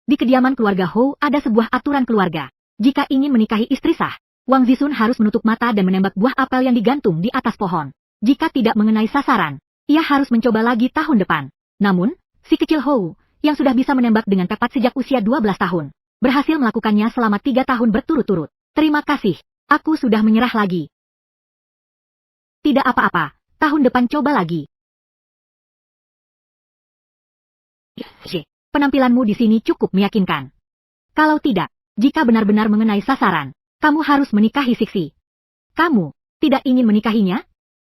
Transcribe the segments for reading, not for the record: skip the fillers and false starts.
Di kediaman keluarga Hou ada sebuah aturan keluarga. Jika ingin menikahi istri sah, Wang Zisun harus menutup mata dan menembak buah apel yang digantung di atas pohon. Jika tidak mengenai sasaran, ia harus mencoba lagi tahun depan. Namun, si kecil Hou, yang sudah bisa menembak dengan tepat sejak usia 12 tahun, berhasil melakukannya selama 3 tahun berturut-turut. Terima kasih, aku sudah menyerah lagi. Tidak apa-apa, tahun depan coba lagi. Penampilanmu di sini cukup meyakinkan. Kalau tidak, jika benar-benar mengenai sasaran, kamu harus menikahi Sixi. Kamu tidak ingin menikahinya?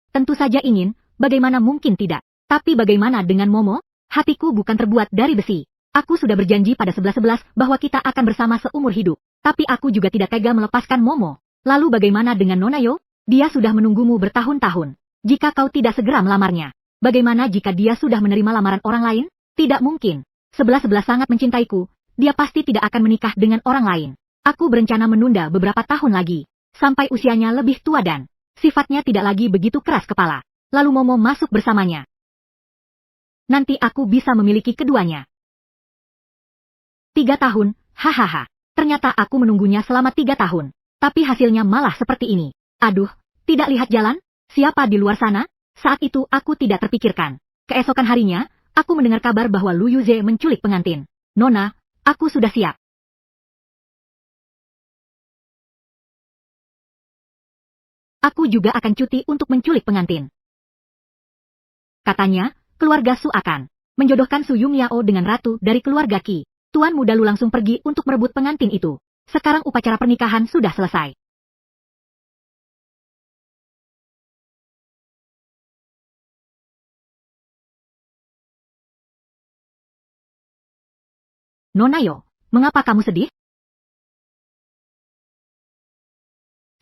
Tentu saja ingin, bagaimana mungkin tidak? Tapi bagaimana dengan Momo? Hatiku bukan terbuat dari besi. Aku sudah berjanji pada 11-11 bahwa kita akan bersama seumur hidup. Tapi aku juga tidak tega melepaskan Momo. Lalu bagaimana dengan Nona Yo? Dia sudah menunggumu bertahun-tahun. Jika kau tidak segera melamarnya, bagaimana jika dia sudah menerima lamaran orang lain? Tidak mungkin. 11-11 sangat mencintaiku. Dia pasti tidak akan menikah dengan orang lain. Aku berencana menunda beberapa tahun lagi, sampai usianya lebih tua dan sifatnya tidak lagi begitu keras kepala. Lalu Momo masuk bersamanya. Nanti aku bisa memiliki keduanya. 3 tahun, hahaha. Ternyata aku menunggunya selama 3 tahun. Tapi hasilnya malah seperti ini. Aduh, tidak lihat jalan? Siapa di luar sana? Saat itu aku tidak terpikirkan. Keesokan harinya, aku mendengar kabar bahwa Lu Yuze menculik pengantin. Nona, aku sudah siap. Aku juga akan cuti untuk menculik pengantin. Katanya, keluarga Su akan menjodohkan Su Yungyao dengan ratu dari keluarga Qi. Tuan muda Lu langsung pergi untuk merebut pengantin itu. Sekarang upacara pernikahan sudah selesai. Nona Yo, mengapa kamu sedih?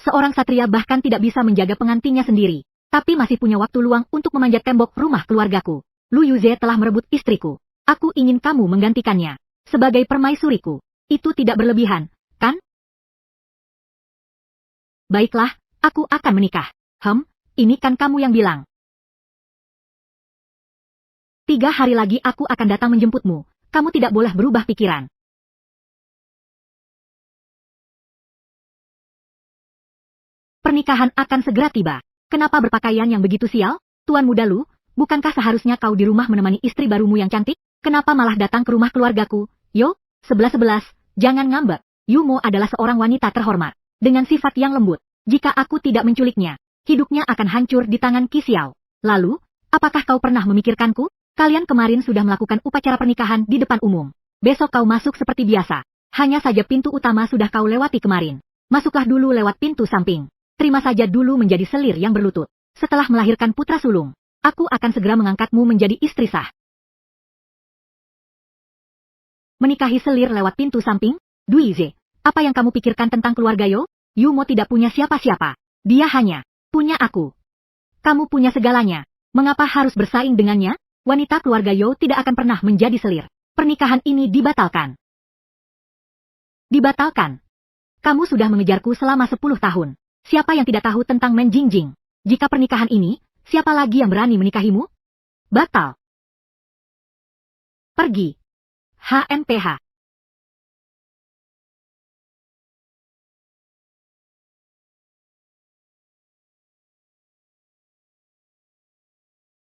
Seorang satria bahkan tidak bisa menjaga pengantinnya sendiri, tapi masih punya waktu luang untuk memanjat tembok rumah keluargaku. Lu Yuze telah merebut istriku. Aku ingin kamu menggantikannya sebagai permaisuriku. Itu tidak berlebihan, kan? Baiklah, aku akan menikah. Ini kan kamu yang bilang. 3 hari lagi aku akan datang menjemputmu. Kamu tidak boleh berubah pikiran. Pernikahan akan segera tiba. Kenapa berpakaian yang begitu sial? Tuan muda Lu, bukankah seharusnya kau di rumah menemani istri barumu yang cantik? Kenapa malah datang ke rumah keluargaku? Yo, 11-11, jangan ngambek. Yumo adalah seorang wanita terhormat, dengan sifat yang lembut. Jika aku tidak menculiknya, hidupnya akan hancur di tangan Qi Xiao. Lalu, apakah kau pernah memikirkanku? Kalian kemarin sudah melakukan upacara pernikahan di depan umum. Besok kau masuk seperti biasa. Hanya saja pintu utama sudah kau lewati kemarin. Masuklah dulu lewat pintu samping. Terima saja dulu menjadi selir yang berlutut. Setelah melahirkan putra sulung, aku akan segera mengangkatmu menjadi istri sah. Menikahi selir lewat pintu samping? Duize, apa yang kamu pikirkan tentang keluarga Yo? Yumo tidak punya siapa-siapa. Dia hanya punya aku. Kamu punya segalanya. Mengapa harus bersaing dengannya? Wanita keluarga Yo tidak akan pernah menjadi selir. Pernikahan ini dibatalkan. Dibatalkan? Kamu sudah mengejarku selama 10 tahun. Siapa yang tidak tahu tentang Men Jingjing? Jika pernikahan ini, siapa lagi yang berani menikahimu? Batal. Pergi. HMPH.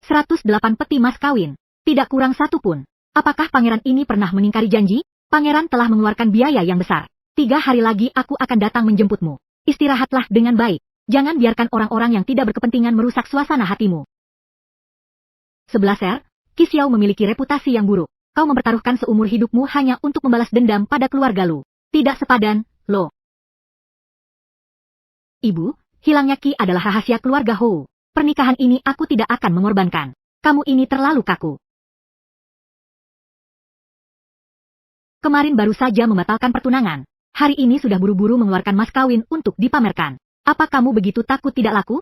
"108 peti mas kawin. Tidak kurang satu pun. Apakah pangeran ini pernah mengingkari janji? Pangeran telah mengeluarkan biaya yang besar. 3 hari lagi aku akan datang menjemputmu. Istirahatlah dengan baik. Jangan biarkan orang-orang yang tidak berkepentingan merusak suasana hatimu." 11 Qi Xiao memiliki reputasi yang buruk. Kau mempertaruhkan seumur hidupmu hanya untuk membalas dendam pada keluarga Lu. Tidak sepadan, Lo. Ibu, hilangnya Qi adalah rahasia keluarga Hou. Pernikahan ini aku tidak akan mengorbankan. Kamu ini terlalu kaku. Kemarin baru saja membatalkan pertunangan. Hari ini sudah buru-buru mengeluarkan mas kawin untuk dipamerkan. Apa kamu begitu takut tidak laku?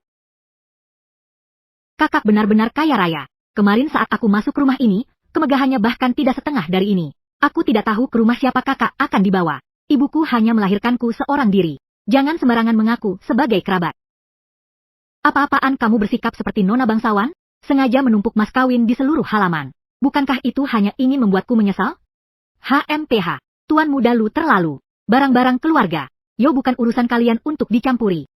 Kakak benar-benar kaya raya. Kemarin saat aku masuk rumah ini, kemegahannya bahkan tidak setengah dari ini. Aku tidak tahu ke rumah siapa kakak akan dibawa. Ibuku hanya melahirkanku seorang diri. Jangan sembarangan mengaku sebagai kerabat. Apa-apaan kamu bersikap seperti nona bangsawan? Sengaja menumpuk mas kawin di seluruh halaman. Bukankah itu hanya ingin membuatku menyesal? HMPH, Tuan Muda Lu terlalu. Barang-barang keluarga, Yo bukan urusan kalian untuk dicampuri.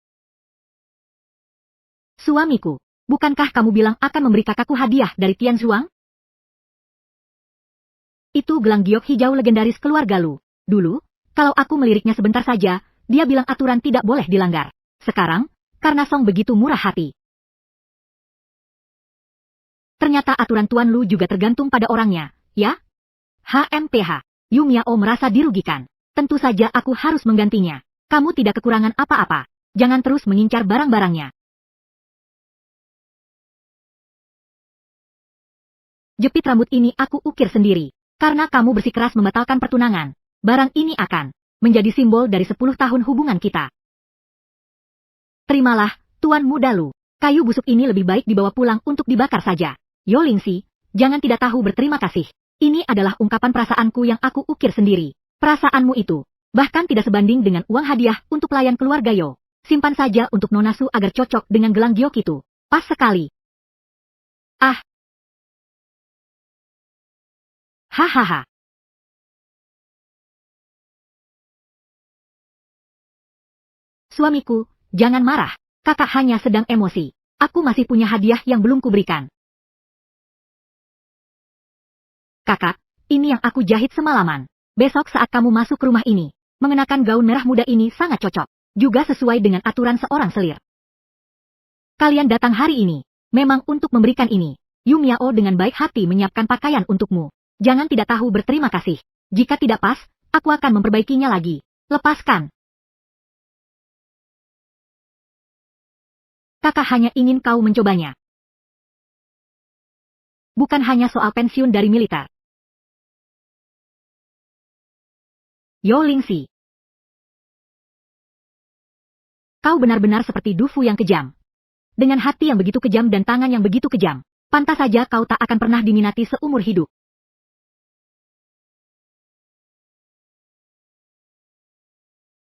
Suamiku, bukankah kamu bilang akan memberi kakakku hadiah dari Tian Zhuang? Itu gelang giok hijau legendaris keluarga Lu. Dulu, kalau aku meliriknya sebentar saja, dia bilang aturan tidak boleh dilanggar. Sekarang, karena Song begitu murah hati. Ternyata aturan Tuan Lu juga tergantung pada orangnya, ya? HMPH, Yu Miao merasa dirugikan. Tentu saja aku harus menggantinya. Kamu tidak kekurangan apa-apa. Jangan terus mengincar barang-barangnya. Jepit rambut ini aku ukir sendiri. Karena kamu bersikeras membatalkan pertunangan, barang ini akan menjadi simbol dari 10 tahun hubungan kita. Terimalah, Tuan Muda Lu. Kayu busuk ini lebih baik dibawa pulang untuk dibakar saja. Yo Lingxi, jangan tidak tahu berterima kasih. Ini adalah ungkapan perasaanku yang aku ukir sendiri. Perasaanmu itu bahkan tidak sebanding dengan uang hadiah untuk pelayan keluarga Yo. Simpan saja untuk Nona Su agar cocok dengan gelang giok itu. Pas sekali. Ah. Hahaha. Suamiku, jangan marah. Kakak hanya sedang emosi. Aku masih punya hadiah yang belum kuberikan. Kakak, ini yang aku jahit semalaman. Besok saat kamu masuk ke rumah ini, mengenakan gaun merah muda ini sangat cocok. Juga sesuai dengan aturan seorang selir. Kalian datang hari ini, memang untuk memberikan ini. Yu Miao dengan baik hati menyiapkan pakaian untukmu. Jangan tidak tahu berterima kasih. Jika tidak pas, aku akan memperbaikinya lagi. Lepaskan. Kakak hanya ingin kau mencobanya. Bukan hanya soal pensiun dari militer. Yo Lingxi. Kau benar-benar seperti Dufu yang kejam. Dengan hati yang begitu kejam dan tangan yang begitu kejam, pantas saja kau tak akan pernah diminati seumur hidup.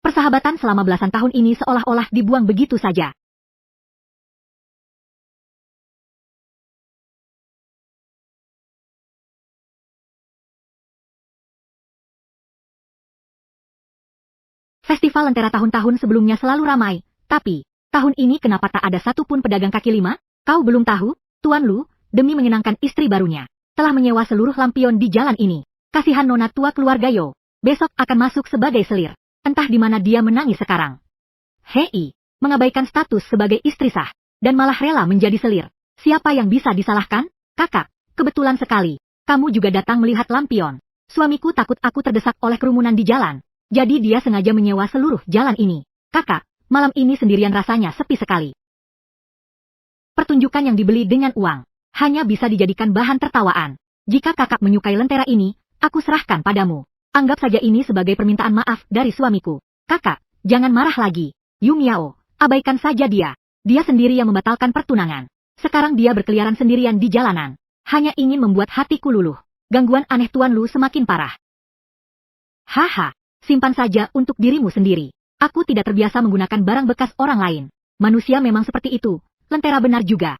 Persahabatan selama belasan tahun ini seolah-olah dibuang begitu saja. Festival Lentera tahun-tahun sebelumnya selalu ramai, tapi tahun ini kenapa tak ada satupun pedagang kaki lima? Kau belum tahu, Tuan Lu, demi menyenangkan istri barunya, telah menyewa seluruh lampion di jalan ini. Kasihan nona tua keluarga Yo, besok akan masuk sebagai selir. Entah di mana dia menangis sekarang. Hei, mengabaikan status sebagai istri sah, dan malah rela menjadi selir. Siapa yang bisa disalahkan? Kakak, kebetulan sekali. Kamu juga datang melihat lampion. Suamiku takut aku terdesak oleh kerumunan di jalan. Jadi dia sengaja menyewa seluruh jalan ini. Kakak, malam ini sendirian rasanya sepi sekali. Pertunjukan yang dibeli dengan uang, hanya bisa dijadikan bahan tertawaan. Jika kakak menyukai lentera ini, aku serahkan padamu. Anggap saja ini sebagai permintaan maaf dari suamiku. Kakak, jangan marah lagi. Yu Miao, abaikan saja dia. Dia sendiri yang membatalkan pertunangan. Sekarang dia berkeliaran sendirian di jalanan. Hanya ingin membuat hatiku luluh. Gangguan aneh Tuan Lu semakin parah. Haha. Simpan saja untuk dirimu sendiri. Aku tidak terbiasa menggunakan barang bekas orang lain. Manusia memang seperti itu. Lentera benar juga.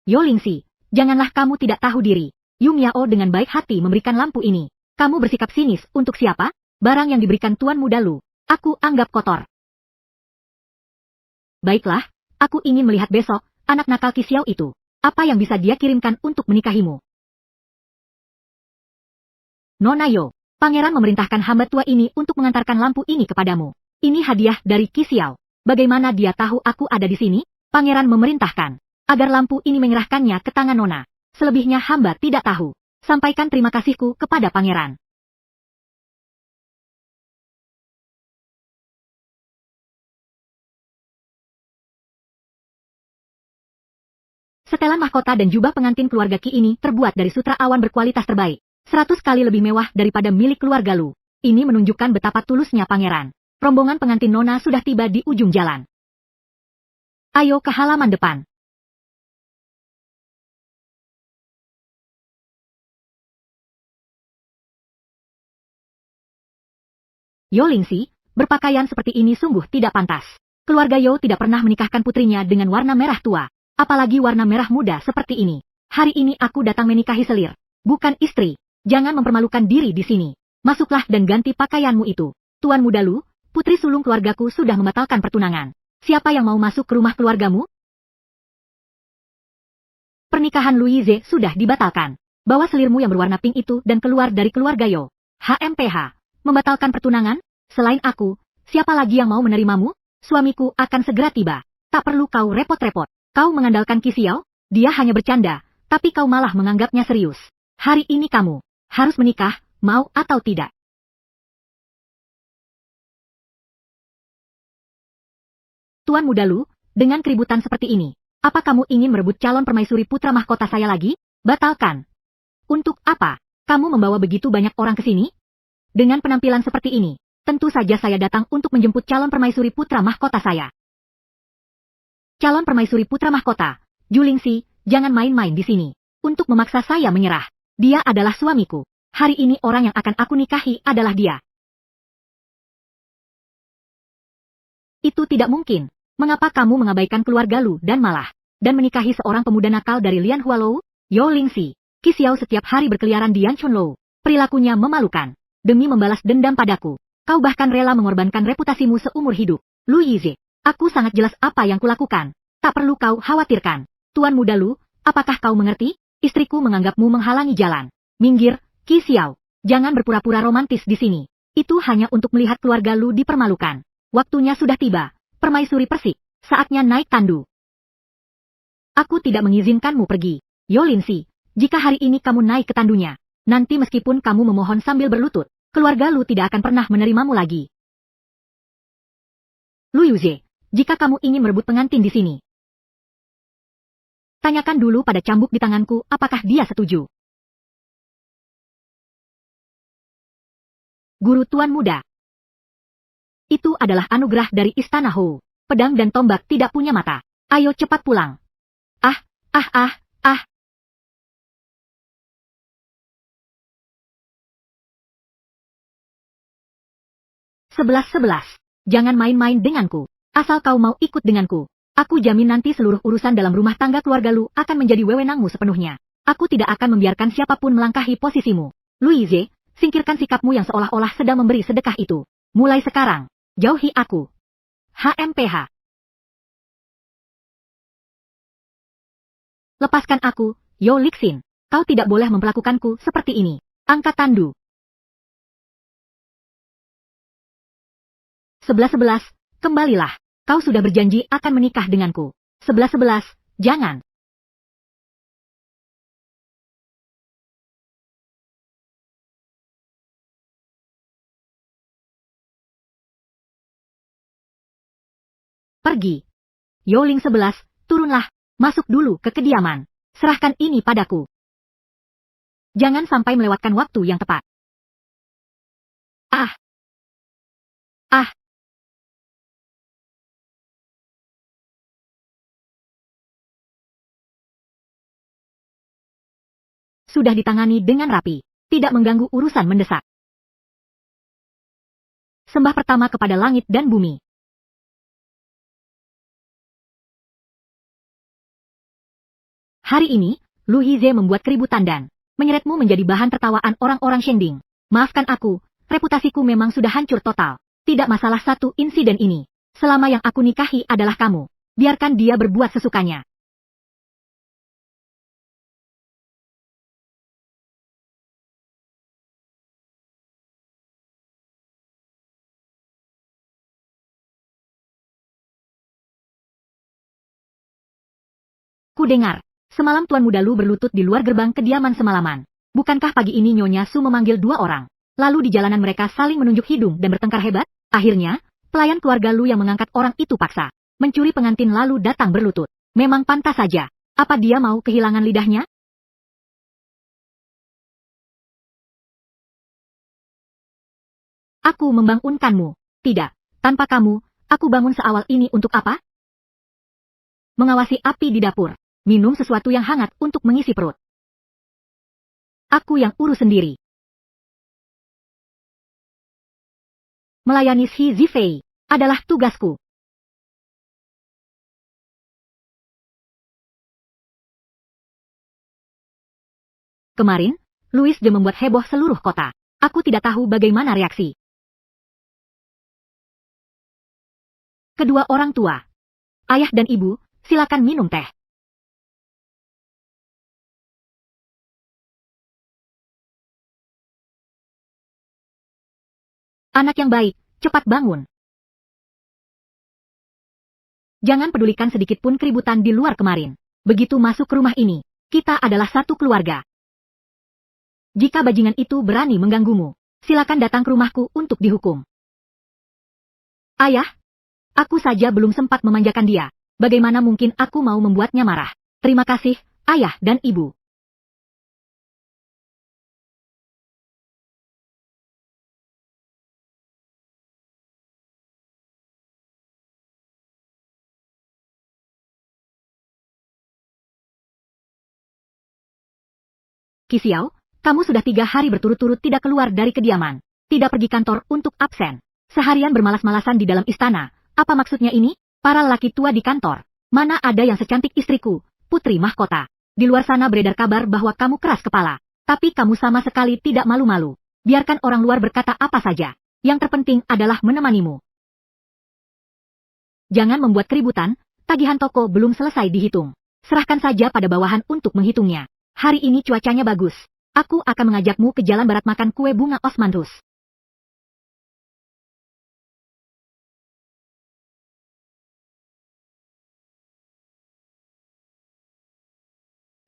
Yo Lingxi, janganlah kamu tidak tahu diri. Yu Miao dengan baik hati memberikan lampu ini. Kamu bersikap sinis untuk siapa? Barang yang diberikan Tuan Muda Lu, aku anggap kotor. Baiklah, aku ingin melihat besok, anak nakal Xiao itu. Apa yang bisa dia kirimkan untuk menikahimu? Nona Yo. Pangeran memerintahkan hamba tua ini untuk mengantarkan lampu ini kepadamu. Ini hadiah dari Xiao. Bagaimana dia tahu aku ada di sini? Pangeran memerintahkan agar lampu ini menyerahkannya ke tangan Nona. Selebihnya hamba tidak tahu. Sampaikan terima kasihku kepada pangeran. Setelan mahkota dan jubah pengantin keluarga Qi ini terbuat dari sutra awan berkualitas terbaik. 100 kali lebih mewah daripada milik keluarga Lu. Ini menunjukkan betapa tulusnya pangeran. Rombongan pengantin Nona sudah tiba di ujung jalan. Ayo ke halaman depan. Yo Lingxi, berpakaian seperti ini sungguh tidak pantas. Keluarga Yo tidak pernah menikahkan putrinya dengan warna merah tua. Apalagi warna merah muda seperti ini. Hari ini aku datang menikahi selir, bukan istri. Jangan mempermalukan diri di sini. Masuklah dan ganti pakaianmu itu. Tuan Muda Lu, putri sulung keluargaku sudah membatalkan pertunangan. Siapa yang mau masuk ke rumah keluargamu? Pernikahan Louise sudah dibatalkan. Bawa selirmu yang berwarna pink itu dan keluar dari keluarga Yo. HMPH. Membatalkan pertunangan? Selain aku, siapa lagi yang mau menerimamu? Suamiku akan segera tiba. Tak perlu kau repot-repot. Kau mengandalkan Qi Xiao? Dia hanya bercanda, tapi kau malah menganggapnya serius. Hari ini kamu harus menikah, mau atau tidak. Tuan Muda Lu, dengan keributan seperti ini, apa kamu ingin merebut calon permaisuri putra mahkota saya lagi? Batalkan. Untuk apa? Kamu membawa begitu banyak orang ke sini? Dengan penampilan seperti ini, tentu saja saya datang untuk menjemput calon permaisuri putra mahkota saya. Calon permaisuri putra mahkota, Julingsi, jangan main-main di sini. Untuk memaksa saya menyerah. Dia adalah suamiku. Hari ini orang yang akan aku nikahi adalah dia. Itu tidak mungkin. Mengapa kamu mengabaikan keluarga Lu dan malah dan menikahi seorang pemuda nakal dari Lian Hualou? Yo Lingxi, Qi Xiao setiap hari berkeliaran di Yanchunlou. Perilakunya memalukan. Demi membalas dendam padaku, kau bahkan rela mengorbankan reputasimu seumur hidup. Lu Yize, aku sangat jelas apa yang kulakukan. Tak perlu kau khawatirkan. Tuan Muda Lu, apakah kau mengerti? Istriku menganggapmu menghalangi jalan. Minggir, Qi Xiao. Jangan berpura-pura romantis di sini. Itu hanya untuk melihat keluarga Lu dipermalukan. Waktunya sudah tiba. Permaisuri Persik, saatnya naik tandu. Aku tidak mengizinkanmu pergi. Yo Lingxi, jika hari ini kamu naik ke tandunya, nanti meskipun kamu memohon sambil berlutut, keluarga Lu tidak akan pernah menerimamu lagi. Lu Yuze, jika kamu ingin merebut pengantin di sini, tanyakan dulu pada cambuk di tanganku apakah dia setuju. Guru Tuan Muda. Itu adalah anugerah dari Istana Hou. Pedang dan tombak tidak punya mata. Ayo cepat pulang. Ah. 11-11. Jangan main-main denganku. Asal kau mau ikut denganku, aku jamin nanti seluruh urusan dalam rumah tangga keluarga Lu akan menjadi wewenangmu sepenuhnya. Aku tidak akan membiarkan siapapun melangkahi posisimu. Louise, singkirkan sikapmu yang seolah-olah sedang memberi sedekah itu. Mulai sekarang, jauhi aku. HMPH. Lepaskan aku, Yo Lixin. Kau tidak boleh memperlakukanku seperti ini. Angkat tandu. 11-11, kembalilah. Kau sudah berjanji akan menikah denganku. 11-11, jangan. Pergi. Yoling 11, turunlah. Masuk dulu ke kediaman. Serahkan ini padaku. Jangan sampai melewatkan waktu yang tepat. Ah. Sudah ditangani dengan rapi. Tidak mengganggu urusan mendesak. Sembah pertama kepada langit dan bumi. Hari ini, Lu Yize membuat keributan dan menyeretmu menjadi bahan tertawaan orang-orang Shending. Maafkan aku, reputasiku memang sudah hancur total. Tidak masalah satu insiden ini. Selama yang aku nikahi adalah kamu. Biarkan dia berbuat sesukanya. Ku dengar, semalam Tuan Muda Lu berlutut di luar gerbang kediaman semalaman. Bukankah pagi ini Nyonya Su memanggil dua orang? Lalu di jalanan mereka saling menunjuk hidung dan bertengkar hebat? Akhirnya, pelayan keluarga Lu yang mengangkat orang itu paksa mencuri pengantin lalu datang berlutut. Memang pantas saja. Apa dia mau kehilangan lidahnya? Aku membangunkanmu. Tidak, tanpa kamu, aku bangun seawal ini untuk apa? Mengawasi api di dapur. Minum sesuatu yang hangat untuk mengisi perut. Aku yang urus sendiri. Melayani Xi Zifei adalah tugasku. Kemarin, Louis de membuat heboh seluruh kota. Aku tidak tahu bagaimana reaksi kedua orang tua. Ayah dan ibu, silakan minum teh. Anak yang baik, cepat bangun. Jangan pedulikan sedikit pun keributan di luar kemarin. Begitu masuk ke rumah ini, kita adalah satu keluarga. Jika bajingan itu berani mengganggumu, silakan datang ke rumahku untuk dihukum. Ayah, aku saja belum sempat memanjakan dia. Bagaimana mungkin aku mau membuatnya marah? Terima kasih, ayah dan ibu. Xiao, kamu sudah 3 hari berturut-turut tidak keluar dari kediaman. Tidak pergi kantor untuk absen. Seharian bermalas-malasan di dalam istana. Apa maksudnya ini? Para lelaki tua di kantor. Mana ada yang secantik istriku, putri mahkota. Di luar sana beredar kabar bahwa kamu keras kepala. Tapi kamu sama sekali tidak malu-malu. Biarkan orang luar berkata apa saja. Yang terpenting adalah menemanimu. Jangan membuat keributan, tagihan toko belum selesai dihitung. Serahkan saja pada bawahan untuk menghitungnya. Hari ini cuacanya bagus. Aku akan mengajakmu ke jalan barat makan kue bunga Osmanthus.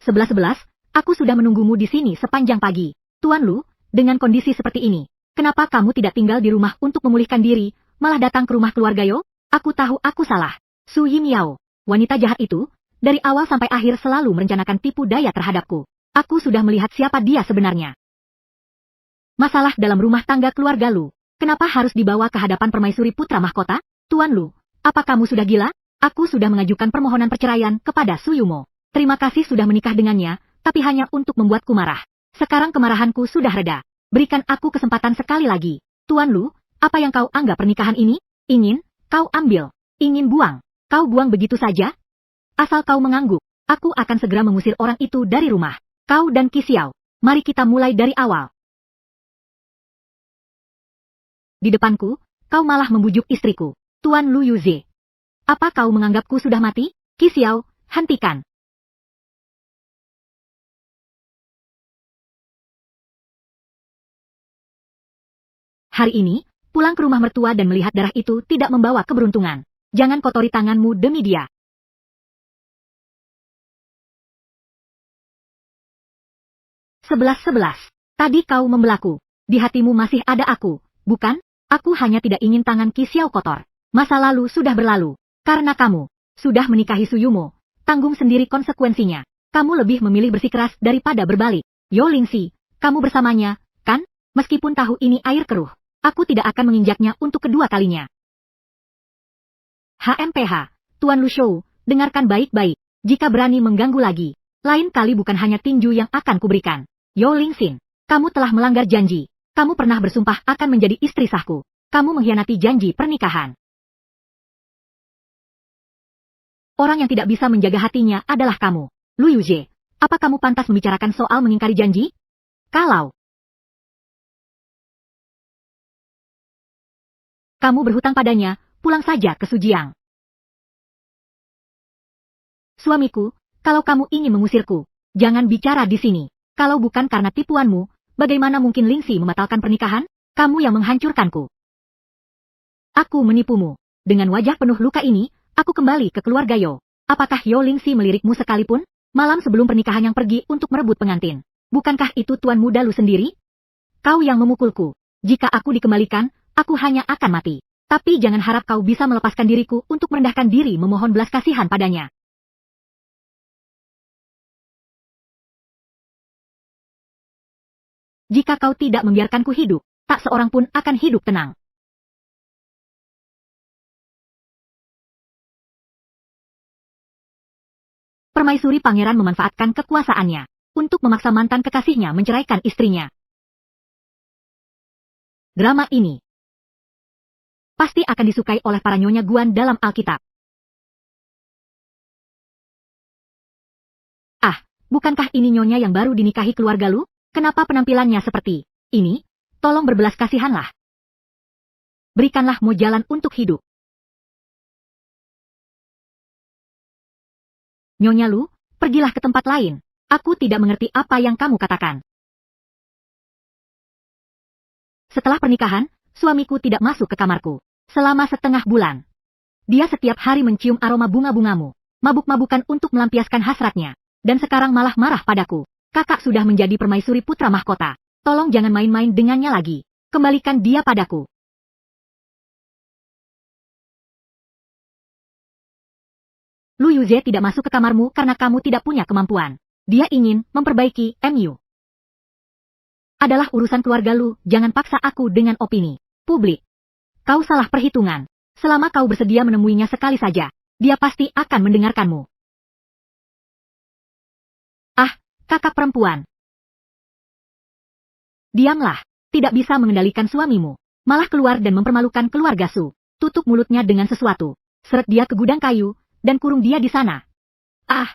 11:11, aku sudah menunggumu di sini sepanjang pagi. Tuan Lu, dengan kondisi seperti ini, kenapa kamu tidak tinggal di rumah untuk memulihkan diri, malah datang ke rumah keluarga Yo? Aku tahu aku salah. Su Yimiao, wanita jahat itu, dari awal sampai akhir selalu merencanakan tipu daya terhadapku. Aku sudah melihat siapa dia sebenarnya. Masalah dalam rumah tangga keluarga Lu, kenapa harus dibawa ke hadapan permaisuri putra mahkota? Tuan Lu, apa kamu sudah gila? Aku sudah mengajukan permohonan perceraian kepada Su Yumo. Terima kasih sudah menikah dengannya, tapi hanya untuk membuatku marah. Sekarang kemarahanku sudah reda. Berikan aku kesempatan sekali lagi. Tuan Lu, apa yang kau anggap pernikahan ini? Ingin, kau ambil. Ingin buang. Kau buang begitu saja? Asal kau mengangguk, aku akan segera mengusir orang itu dari rumah. Kau dan Xiao, mari kita mulai dari awal. Di depanku, kau malah membujuk istriku. Tuan Lu Yuze. Apa kau menganggapku sudah mati? Xiao, hentikan. Hari ini, pulang ke rumah mertua dan melihat darah itu tidak membawa keberuntungan. Jangan kotori tanganmu demi dia. 11:11. Tadi kau membelaku. Di hatimu masih ada aku, bukan? Aku hanya tidak ingin tangan Xiao kotor. Masa lalu sudah berlalu. Karena kamu sudah menikahi Suyumo, tanggung sendiri konsekuensinya. Kamu lebih memilih bersikeras daripada berbalik. Yo Lingxi, kamu bersamanya, kan? Meskipun tahu ini air keruh, aku tidak akan menginjaknya untuk kedua kalinya. HMPH, Tuan Lu Shou, dengarkan baik-baik. Jika berani mengganggu lagi, lain kali bukan hanya tinju yang akan kuberikan. Yo Lingxin, kamu telah melanggar janji. Kamu pernah bersumpah akan menjadi istri sahku. Kamu mengkhianati janji pernikahan. Orang yang tidak bisa menjaga hatinya adalah kamu. Lu Yuze, apa kamu pantas membicarakan soal mengingkari janji? Kalau kamu berhutang padanya, pulang saja ke Sujiang. Suamiku, kalau kamu ingin mengusirku, jangan bicara di sini. Kalau bukan karena tipuanmu, bagaimana mungkin Lingxi membatalkan pernikahan? Kamu yang menghancurkanku. Aku menipumu. Dengan wajah penuh luka ini, aku kembali ke keluarga Yo. Apakah Yo Lingxi melirikmu sekalipun? Malam sebelum pernikahan yang pergi untuk merebut pengantin. Bukankah itu tuan muda Lu sendiri? Kau yang memukulku. Jika aku dikembalikan, aku hanya akan mati. Tapi jangan harap kau bisa melepaskan diriku untuk merendahkan diri memohon belas kasihan padanya. Jika kau tidak membiarkanku hidup, tak seorang pun akan hidup tenang. Permaisuri pangeran memanfaatkan kekuasaannya untuk memaksa mantan kekasihnya menceraikan istrinya. Drama ini pasti akan disukai oleh para nyonya Guan dalam Alkitab. Ah, bukankah ini nyonya yang baru dinikahi keluarga Lu? Kenapa penampilannya seperti ini? Tolong berbelas kasihanlah. Berikanlah Mo jalan untuk hidup. Nyonya Lu, pergilah ke tempat lain. Aku tidak mengerti apa yang kamu katakan. Setelah pernikahan, suamiku tidak masuk ke kamarku selama setengah bulan. Dia setiap hari mencium aroma bunga-bungamu, mabuk-mabukan untuk melampiaskan hasratnya, dan sekarang malah marah padaku. Kakak sudah menjadi permaisuri putra mahkota. Tolong jangan main-main dengannya lagi. Kembalikan dia padaku. Lu Yuze tidak masuk ke kamarmu karena kamu tidak punya kemampuan. Dia ingin memperbaiki MU. Adalah urusan keluarga Lu, jangan paksa aku dengan opini publik. Kau salah perhitungan. Selama kau bersedia menemuinya sekali saja, dia pasti akan mendengarkanmu. Ah, kakak perempuan. Diamlah, tidak bisa mengendalikan suamimu. Malah keluar dan mempermalukan keluarga Su. Tutup mulutnya dengan sesuatu. Seret dia ke gudang kayu, dan kurung dia di sana. Ah!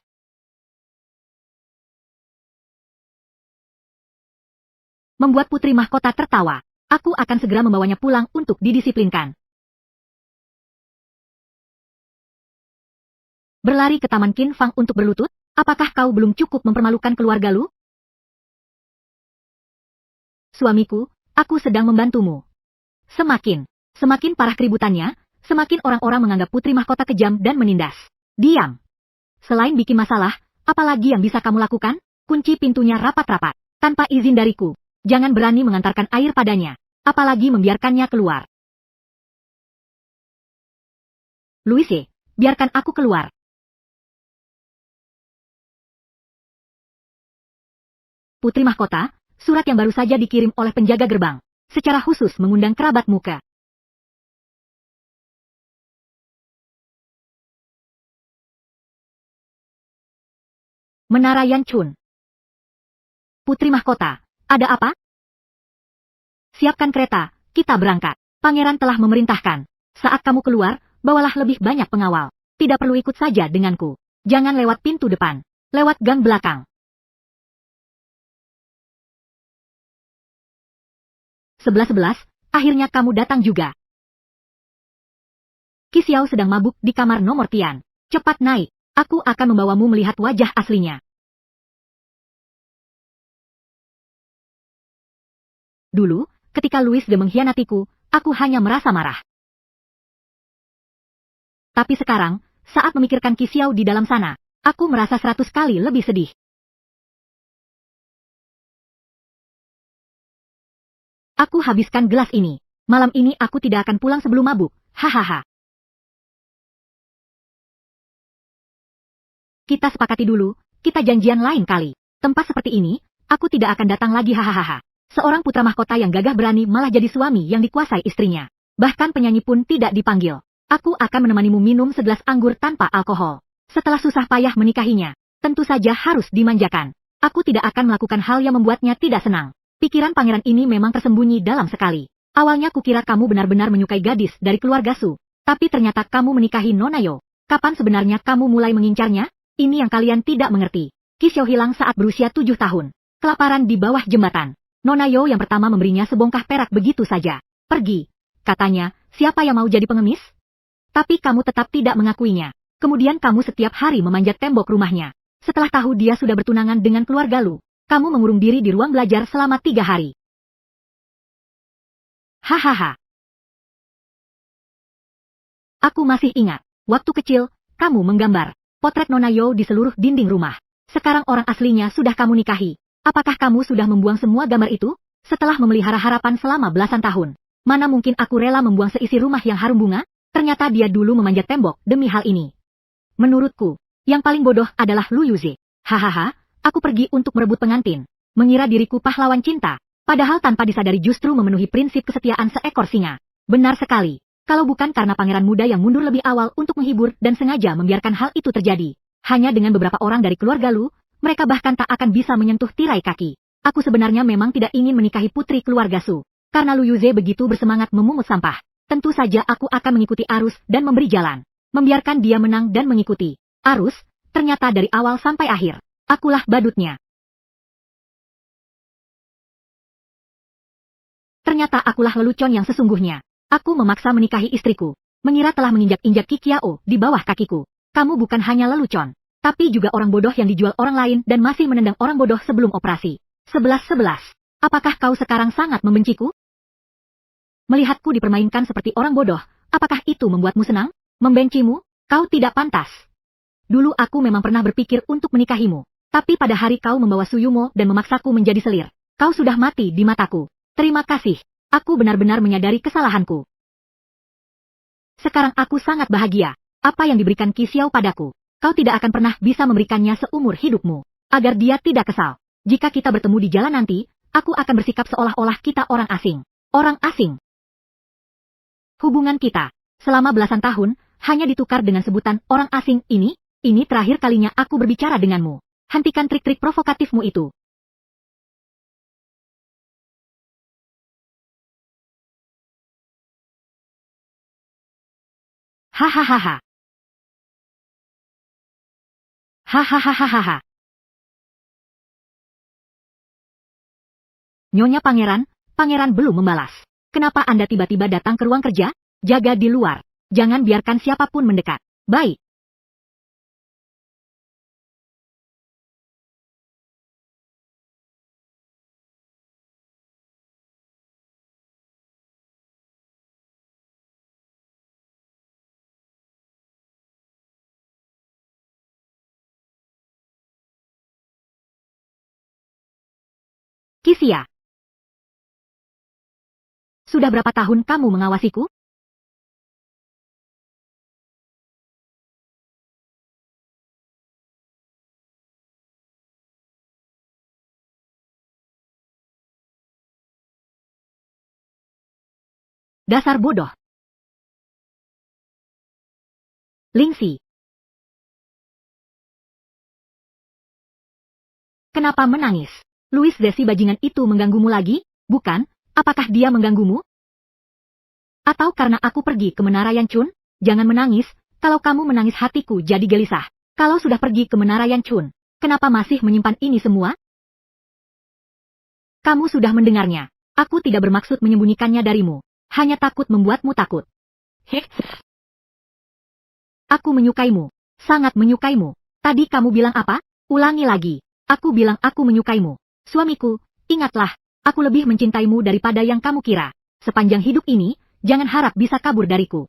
Membuat putri mahkota tertawa. Aku akan segera membawanya pulang untuk didisiplinkan. Berlari ke Taman Qin Fang untuk berlutut? Apakah kau belum cukup mempermalukan keluarga Lu? Suamiku, aku sedang membantumu. Semakin parah keributannya, semakin orang-orang menganggap putri mahkota kejam dan menindas. Diam. Selain bikin masalah, apalagi yang bisa kamu lakukan? Kunci pintunya rapat-rapat, tanpa izin dariku. Jangan berani mengantarkan air padanya, apalagi membiarkannya keluar. Louise, biarkan aku keluar. Putri mahkota, surat yang baru saja dikirim oleh penjaga gerbang, secara khusus mengundang kerabat muka. Menara Yanchun. Putri mahkota, ada apa? Siapkan kereta, kita berangkat. Pangeran telah memerintahkan. Saat kamu keluar, bawalah lebih banyak pengawal. Tidak perlu ikut saja denganku. Jangan lewat pintu depan. Lewat gang belakang. 11:11, akhirnya kamu datang juga. Qi Xiao sedang mabuk di kamar nomor Tian. Cepat naik, aku akan membawamu melihat wajah aslinya. Dulu, ketika Louis de mengkhianatiku, aku hanya merasa marah. Tapi sekarang, saat memikirkan Qi Xiao di dalam sana, aku merasa 100 kali lebih sedih. Aku habiskan gelas ini. Malam ini aku tidak akan pulang sebelum mabuk. Hahaha. Kita sepakati dulu, kita janjian lain kali. Tempat seperti ini, aku tidak akan datang lagi hahaha. Seorang putra mahkota yang gagah berani malah jadi suami yang dikuasai istrinya. Bahkan penyanyi pun tidak dipanggil. Aku akan menemanimu minum segelas anggur tanpa alkohol. Setelah susah payah menikahinya, tentu saja harus dimanjakan. Aku tidak akan melakukan hal yang membuatnya tidak senang. Pikiran pangeran ini memang tersembunyi dalam sekali. Awalnya kukira kamu benar-benar menyukai gadis dari keluarga Su. Tapi ternyata kamu menikahi Nona Yo. Kapan sebenarnya kamu mulai mengincarnya? Ini yang kalian tidak mengerti. Qi Xiao hilang saat berusia 7 tahun. Kelaparan di bawah jembatan. Nona Yo yang pertama memberinya sebongkah perak begitu saja. Pergi. Katanya, siapa yang mau jadi pengemis? Tapi kamu tetap tidak mengakuinya. Kemudian kamu setiap hari memanjat tembok rumahnya. Setelah tahu dia sudah bertunangan dengan keluarga Lu, kamu mengurung diri di ruang belajar selama 3 hari. Hahaha. Aku masih ingat, waktu kecil, kamu menggambar potret Nona Yo di seluruh dinding rumah. Sekarang orang aslinya sudah kamu nikahi. Apakah kamu sudah membuang semua gambar itu? Setelah memelihara harapan selama belasan tahun, mana mungkin aku rela membuang seisi rumah yang harum bunga? Ternyata dia dulu memanjat tembok demi hal ini. Menurutku, yang paling bodoh adalah Lu Yuze. Hahaha, aku pergi untuk merebut pengantin. Mengira diriku pahlawan cinta. Padahal tanpa disadari justru memenuhi prinsip kesetiaan seekor singa. Benar sekali. Kalau bukan karena pangeran muda yang mundur lebih awal untuk menghibur dan sengaja membiarkan hal itu terjadi. Hanya dengan beberapa orang dari keluarga Lu, mereka bahkan tak akan bisa menyentuh tirai kaki. Aku sebenarnya memang tidak ingin menikahi putri keluarga Su. Karena Lu Yuze begitu bersemangat memungut sampah. Tentu saja aku akan mengikuti arus dan memberi jalan. Membiarkan dia menang dan mengikuti arus, ternyata dari awal sampai akhir, akulah badutnya. Ternyata akulah lelucon yang sesungguhnya. Aku memaksa menikahi istriku, mengira telah menginjak-injak Kikiao di bawah kakiku. Kamu bukan hanya lelucon, tapi juga orang bodoh yang dijual orang lain dan masih menendang orang bodoh sebelum operasi. 11-11. Apakah kau sekarang sangat membenciku? Melihatku dipermainkan seperti orang bodoh, apakah itu membuatmu senang? Membencimu? Kau tidak pantas. Dulu aku memang pernah berpikir untuk menikahimu. Tapi pada hari kau membawa Suyumo dan memaksaku menjadi selir, kau sudah mati di mataku. Terima kasih. Aku benar-benar menyadari kesalahanku. Sekarang aku sangat bahagia. Apa yang diberikan Qi Xiao padaku, kau tidak akan pernah bisa memberikannya seumur hidupmu. Agar dia tidak kesal. Jika kita bertemu di jalan nanti, aku akan bersikap seolah-olah kita orang asing. Orang asing. Hubungan kita, selama belasan tahun, hanya ditukar dengan sebutan orang asing ini terakhir kalinya aku berbicara denganmu. Hentikan trik-trik provokatifmu itu. Hahaha. Hahaha. Nyonya Pangeran belum membalas. Kenapa Anda tiba-tiba datang ke ruang kerja? Jaga di luar. Jangan biarkan siapapun mendekat. Baik. Kisia. Sudah berapa tahun kamu mengawasiku? Dasar bodoh. Lingxi. Kenapa menangis? Louis Desi bajingan itu mengganggumu lagi? Bukan, apakah dia mengganggumu? Atau karena aku pergi ke Menara Yanchun? Jangan menangis, kalau kamu menangis hatiku jadi gelisah. Kalau sudah pergi ke Menara Yanchun, kenapa masih menyimpan ini semua? Kamu sudah mendengarnya. Aku tidak bermaksud menyembunyikannya darimu. Hanya takut membuatmu takut. Heh. Aku menyukaimu. Sangat menyukaimu. Tadi kamu bilang apa? Ulangi lagi. Aku bilang aku menyukaimu. Suamiku, ingatlah, aku lebih mencintaimu daripada yang kamu kira. Sepanjang hidup ini, jangan harap bisa kabur dariku.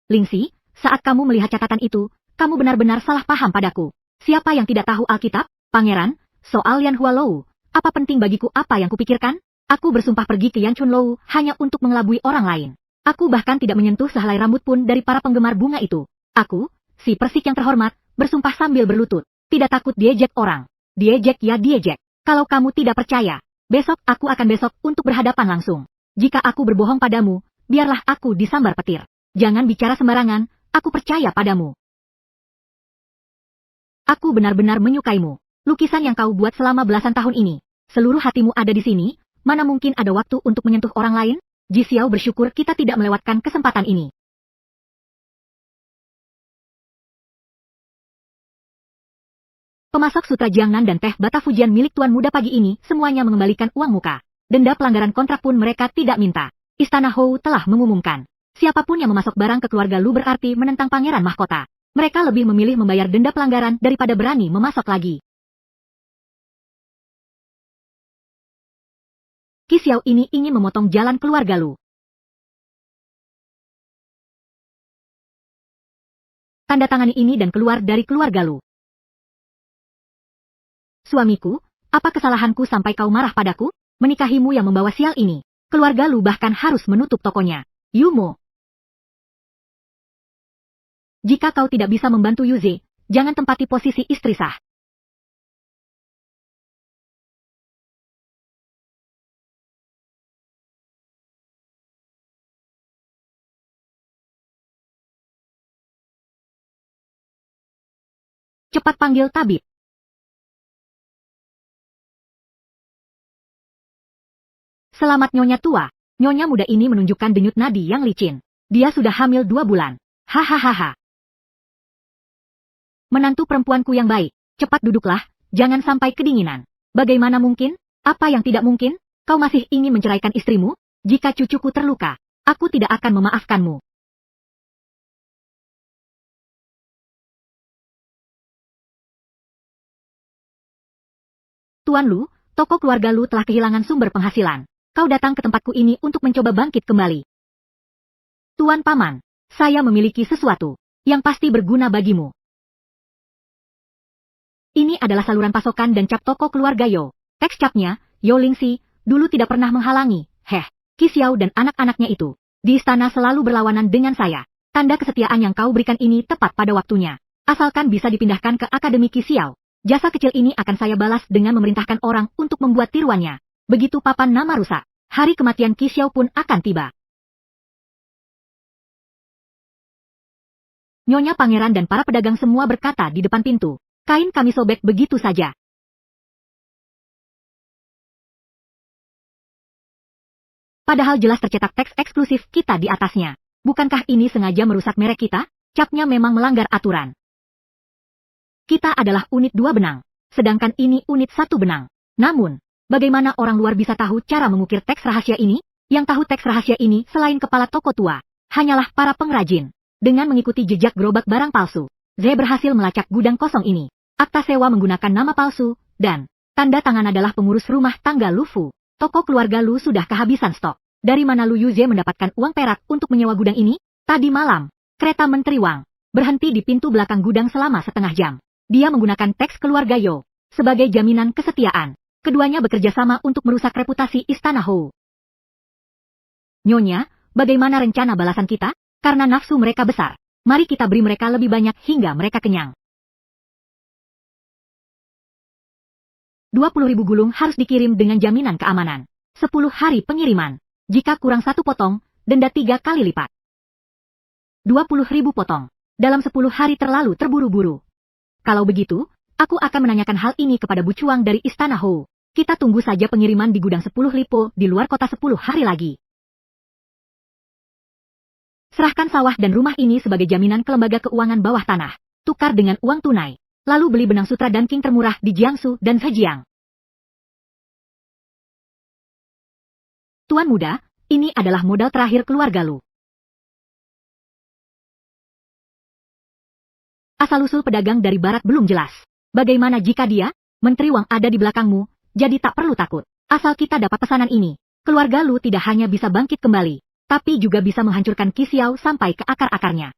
Lingxi, saat kamu melihat catatan itu, kamu benar-benar salah paham padaku. Siapa yang tidak tahu Alkitab? Pangeran, soal Yan Hualou, apa penting bagiku apa yang kupikirkan? Aku bersumpah pergi ke Yanchun Lou hanya untuk mengelabui orang lain. Aku bahkan tidak menyentuh sehelai rambut pun dari para penggemar bunga itu. Aku, si Persik yang terhormat, bersumpah sambil berlutut. Tidak takut diejek orang. Diejek ya diejek. Kalau kamu tidak percaya, besok aku akan besok untuk berhadapan langsung. Jika aku berbohong padamu, biarlah aku disambar petir. Jangan bicara sembarangan, aku percaya padamu. Aku benar-benar menyukaimu. Lukisan yang kau buat selama belasan tahun ini. Seluruh hatimu ada di sini, mana mungkin ada waktu untuk menyentuh orang lain? Ji Xiao bersyukur kita tidak melewatkan kesempatan ini. Pemasok sutra Jiangnan dan teh bata Fujian milik Tuan Muda pagi ini semuanya mengembalikan uang muka. Denda pelanggaran kontrak pun mereka tidak minta. Istana Hou telah mengumumkan. Siapapun yang memasok barang ke keluarga Lu berarti menentang pangeran mahkota. Mereka lebih memilih membayar denda pelanggaran daripada berani memasok lagi. Qi Xiao ini ingin memotong jalan keluarga Lu. Tanda tangani ini dan keluar dari keluarga Lu. Suamiku, apa kesalahanku sampai kau marah padaku? Menikahimu yang membawa sial ini. Keluarga Lu bahkan harus menutup tokonya. Yumo. Jika kau tidak bisa membantu Yuze, jangan tempati posisi istri sah. Cepat panggil tabib. Selamat Nyonya tua. Nyonya muda ini menunjukkan denyut nadi yang licin. Dia sudah hamil 2 bulan. Hahaha. Menantu perempuanku yang baik. Cepat duduklah, jangan sampai kedinginan. Bagaimana mungkin? Apa yang tidak mungkin? Kau masih ingin menceraikan istrimu? Jika cucuku terluka, aku tidak akan memaafkanmu. Tuan Lu, toko keluarga Lu telah kehilangan sumber penghasilan. Kau datang ke tempatku ini untuk mencoba bangkit kembali. Tuan Paman, saya memiliki sesuatu yang pasti berguna bagimu. Ini adalah saluran pasokan dan cap toko keluarga Yo. Teks capnya, Yo Lingxi, dulu tidak pernah menghalangi. Qi Xiao dan anak-anaknya itu di istana selalu berlawanan dengan saya. Tanda kesetiaan yang kau berikan ini tepat pada waktunya. Asalkan bisa dipindahkan ke Akademi Qi Xiao. Jasa kecil ini akan saya balas dengan memerintahkan orang untuk membuat tiruannya. Begitu papan nama rusak, hari kematian Qi Xiao pun akan tiba. Nyonya Pangeran dan para pedagang semua berkata di depan pintu. Kain kami sobek begitu saja. Padahal jelas tercetak teks eksklusif kita di atasnya. Bukankah ini sengaja merusak merek kita? Capnya memang melanggar aturan. Kita adalah unit 2 benang, sedangkan ini unit 1 benang. Namun, bagaimana orang luar bisa tahu cara mengukir teks rahasia ini? Yang tahu teks rahasia ini selain kepala toko tua, hanyalah para pengrajin. Dengan mengikuti jejak gerobak barang palsu, Ze berhasil melacak gudang kosong ini. Akta sewa menggunakan nama palsu, dan tanda tangan adalah pengurus rumah tangga Lu Fu. Toko keluarga Lu sudah kehabisan stok. Dari mana Lu Yuze mendapatkan uang perak untuk menyewa gudang ini? Tadi malam, kereta Menteri Wang berhenti di pintu belakang gudang selama setengah jam. Dia menggunakan teks keluarga Yo sebagai jaminan kesetiaan. Keduanya bekerja sama untuk merusak reputasi Istana Hou. Nyonya, bagaimana rencana balasan kita? Karena nafsu mereka besar, mari kita beri mereka lebih banyak hingga mereka kenyang. 20.000 gulung harus dikirim dengan jaminan keamanan. 10 hari pengiriman. Jika kurang 1 potong, denda 3 kali lipat. 20.000 potong. Dalam 10 hari terlalu terburu-buru. Kalau begitu, aku akan menanyakan hal ini kepada Bu Chuang dari Istana Hou. Kita tunggu saja pengiriman di gudang 10 lipo di luar kota 10 hari lagi. Serahkan sawah dan rumah ini sebagai jaminan ke lembaga keuangan bawah tanah. Tukar dengan uang tunai. Lalu beli benang sutra dan king termurah di Jiangsu dan Zhejiang. Tuan muda, ini adalah modal terakhir keluarga Lu. Asal-usul pedagang dari barat belum jelas. Bagaimana jika dia, Menteri Wang ada di belakangmu, jadi tak perlu takut. Asal kita dapat pesanan ini, keluarga Lu tidak hanya bisa bangkit kembali, tapi juga bisa menghancurkan Qi Xiao sampai ke akar-akarnya.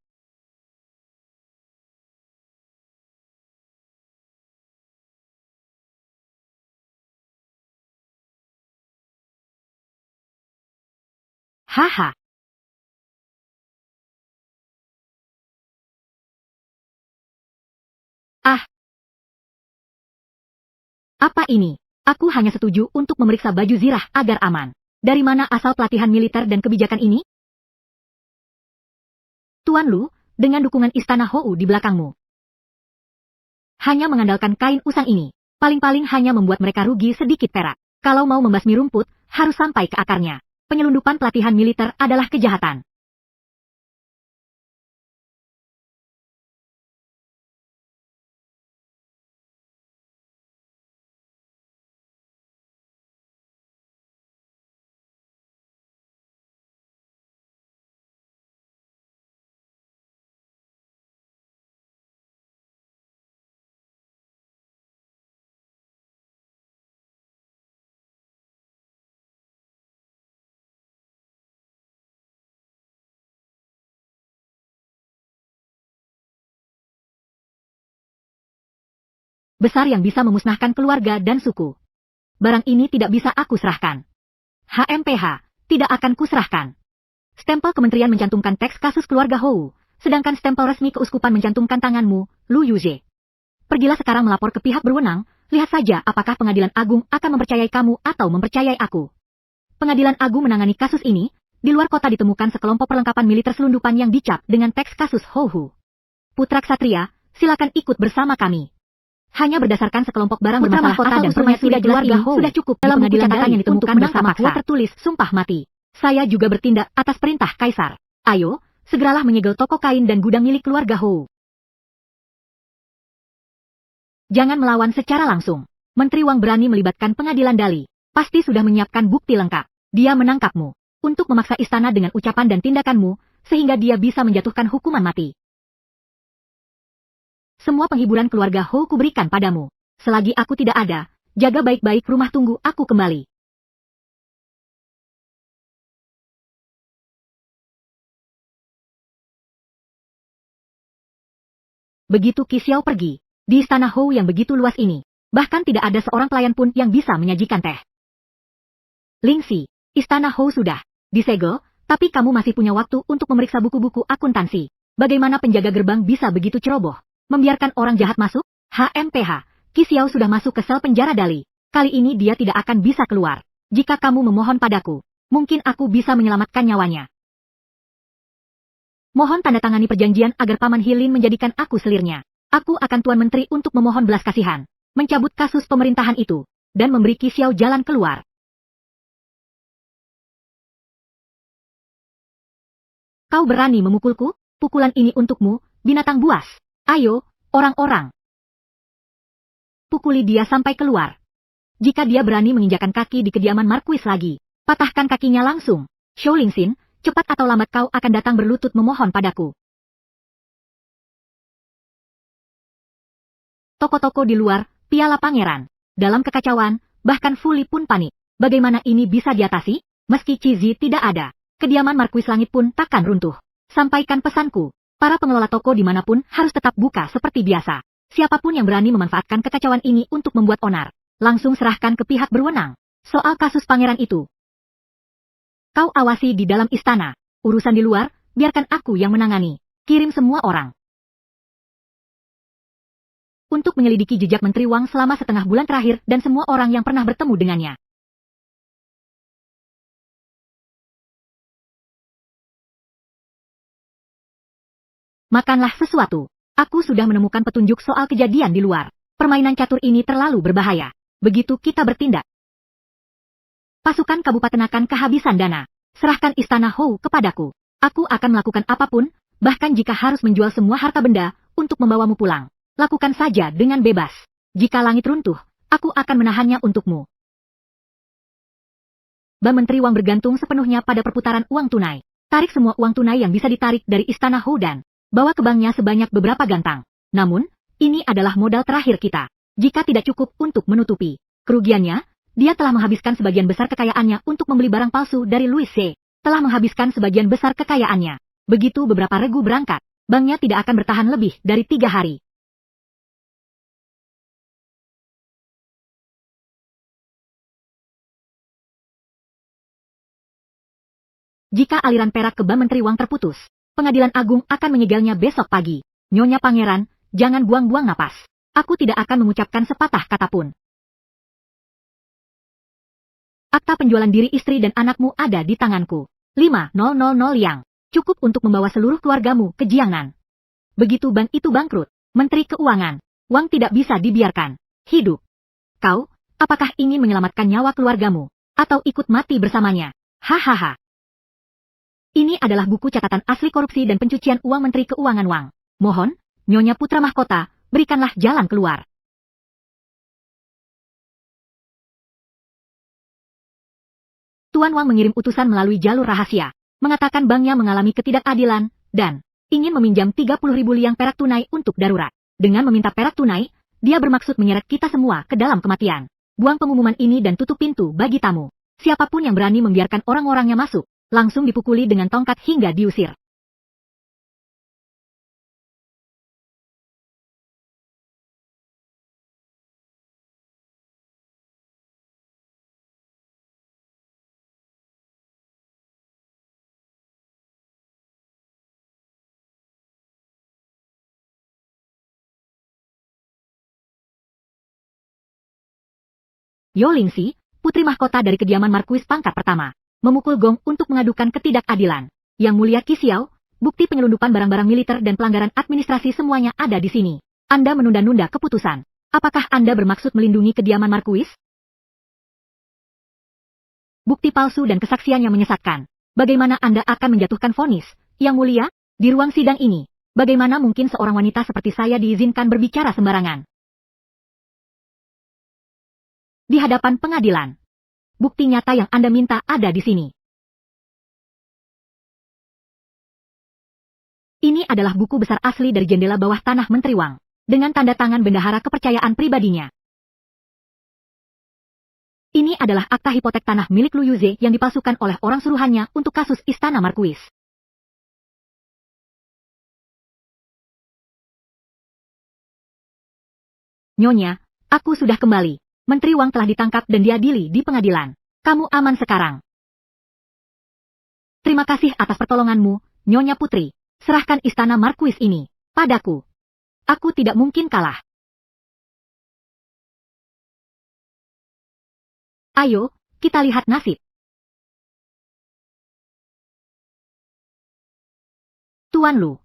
Haha. Ah. Apa ini? Aku hanya setuju untuk memeriksa baju zirah agar aman. Dari mana asal pelatihan militer dan kebijakan ini? Tuan Lu, dengan dukungan Istana Hou di belakangmu. Hanya mengandalkan kain usang ini, paling-paling hanya membuat mereka rugi sedikit perak. Kalau mau membasmi rumput, harus sampai ke akarnya. Penyelundupan pelatihan militer adalah kejahatan. Besar yang bisa memusnahkan keluarga dan suku. Barang ini tidak bisa aku serahkan. HMPH, tidak akan kuserahkan. Stempel kementerian mencantumkan teks kasus keluarga Hou, sedangkan stempel resmi keuskupan mencantumkan tanganmu, Lu Yuze. Pergilah sekarang melapor ke pihak berwenang, lihat saja apakah pengadilan agung akan mempercayai kamu atau mempercayai aku. Pengadilan agung menangani kasus ini, di luar kota ditemukan sekelompok perlengkapan militer selundupan yang dicap dengan teks kasus Hou. Putra Ksatria, silakan ikut bersama kami. Hanya berdasarkan sekelompok barang bermasalah kota dan permaisuri keluarga Hou sudah cukup dalam pengadilan catatan yang ditemukan bersama kuat tertulis sumpah mati. Saya juga bertindak atas perintah Kaisar. Ayo, segeralah menyegel toko kain dan gudang milik keluarga Hou. Jangan melawan secara langsung. Menteri Wang berani melibatkan pengadilan Dali. pasti sudah menyiapkan bukti lengkap. Dia menangkapmu untuk memaksa istana dengan ucapan dan tindakanmu, sehingga dia bisa menjatuhkan hukuman mati. Semua penghiburan keluarga Hou kuberikan padamu. Selagi aku tidak ada, jaga baik-baik rumah tunggu aku kembali. Begitu Qi Xiao pergi, di istana Hou yang begitu luas ini, bahkan tidak ada seorang pelayan pun yang bisa menyajikan teh. Lingxi, istana Hou sudah disegel, tapi kamu masih punya waktu untuk memeriksa buku-buku akuntansi. Bagaimana penjaga gerbang bisa begitu ceroboh? Membiarkan orang jahat masuk? HMPH, Qi Xiao sudah masuk ke sel penjara Dali. Kali ini dia tidak akan bisa keluar. Jika kamu memohon padaku, mungkin aku bisa menyelamatkan nyawanya. Mohon tanda tangani perjanjian agar Paman Hilin menjadikan aku selirnya. Aku akan Tuan Menteri untuk memohon belas kasihan, mencabut kasus pemerintahan itu, dan memberi Qi Xiao jalan keluar. Kau berani memukulku? Pukulan ini untukmu, binatang buas. Ayo, orang-orang. Pukuli dia sampai keluar. Jika dia berani menginjakan kaki di kediaman Marquis lagi, patahkan kakinya langsung. Shou Lingxin, cepat atau lambat kau akan datang berlutut memohon padaku. Toko-toko di luar, piala pangeran. Dalam kekacauan, bahkan Fu Li pun panik. Bagaimana ini bisa diatasi? Meski Cizi tidak ada, kediaman Marquis Langit pun takkan runtuh. Sampaikan pesanku, para pengelola toko dimanapun harus tetap buka seperti biasa. Siapapun yang berani memanfaatkan kekacauan ini untuk membuat onar, langsung serahkan ke pihak berwenang. Soal kasus pangeran itu, kau awasi di dalam istana. Urusan di luar, biarkan aku yang menangani. Kirim semua orang untuk menyelidiki jejak Menteri Wang selama setengah bulan terakhir dan semua orang yang pernah bertemu dengannya. Makanlah sesuatu. Aku sudah menemukan petunjuk soal kejadian di luar. Permainan catur ini terlalu berbahaya. Begitu kita bertindak, pasukan kabupaten akan kehabisan dana. Serahkan istana Hou kepadaku. Aku akan melakukan apapun, bahkan jika harus menjual semua harta benda untuk membawamu pulang. Lakukan saja dengan bebas. Jika langit runtuh, aku akan menahannya untukmu. Ba Menteri Wang bergantung sepenuhnya pada perputaran uang tunai. Tarik semua uang tunai yang bisa ditarik dari istana Hou dan bawa ke banknya sebanyak beberapa gantang. Namun, ini adalah modal terakhir kita. Jika tidak cukup untuk menutupi kerugiannya, dia telah menghabiskan sebagian besar kekayaannya untuk membeli barang palsu dari Louis C. Telah menghabiskan sebagian besar kekayaannya. Begitu beberapa regu berangkat, banknya tidak akan bertahan lebih dari 3 hari. Jika aliran perak ke Ba Menteri Wang terputus, Pengadilan Agung akan menyegelnya besok pagi. Nyonya Pangeran, jangan buang-buang napas. Aku tidak akan mengucapkan sepatah kata pun. Akta penjualan diri istri dan anakmu ada di tanganku. 5.000 yang cukup untuk membawa seluruh keluargamu ke Jiangnan. Begitu bank itu bangkrut, Menteri Keuangan, Wang tidak bisa dibiarkan hidup. Kau, apakah ingin menyelamatkan nyawa keluargamu, atau ikut mati bersamanya? Hahaha. Ini adalah buku catatan asli korupsi dan pencucian uang Menteri Keuangan Wang. Mohon, Nyonya Putra Mahkota, berikanlah jalan keluar. Tuan Wang mengirim utusan melalui jalur rahasia, mengatakan banknya mengalami ketidakadilan, dan ingin meminjam 30.000 liang perak tunai untuk darurat. Dengan meminta perak tunai, dia bermaksud menyeret kita semua ke dalam kematian. Buang pengumuman ini dan tutup pintu bagi tamu. Siapapun yang berani membiarkan orang-orangnya masuk, langsung dipukuli dengan tongkat hingga diusir. Yo Lingxi, putri mahkota dari kediaman Marquis pangkat pertama, memukul gong untuk mengadukan ketidakadilan. Yang mulia Qi Xiao, bukti penyelundupan barang-barang militer dan pelanggaran administrasi semuanya ada di sini. Anda menunda-nunda keputusan. Apakah Anda bermaksud melindungi kediaman Marquis? Bukti palsu dan kesaksian yang menyesatkan. Bagaimana Anda akan menjatuhkan vonis, Yang mulia? Di ruang sidang ini, bagaimana mungkin seorang wanita seperti saya diizinkan berbicara sembarangan? Di hadapan pengadilan, bukti nyata yang Anda minta ada di sini. Ini adalah buku besar asli dari jendela bawah tanah Menteri Wang, dengan tanda tangan bendahara kepercayaan pribadinya. Ini adalah akta hipotek tanah milik Lu Yuze yang dipalsukan oleh orang suruhannya untuk kasus Istana Markuis. Nyonya, aku sudah kembali. Menteri Wang telah ditangkap dan diadili di pengadilan. Kamu aman sekarang. Terima kasih atas pertolonganmu, Nyonya Putri. Serahkan Istana Markuis ini padaku. Aku tidak mungkin kalah. Ayo, kita lihat nasib. Tuan Lu.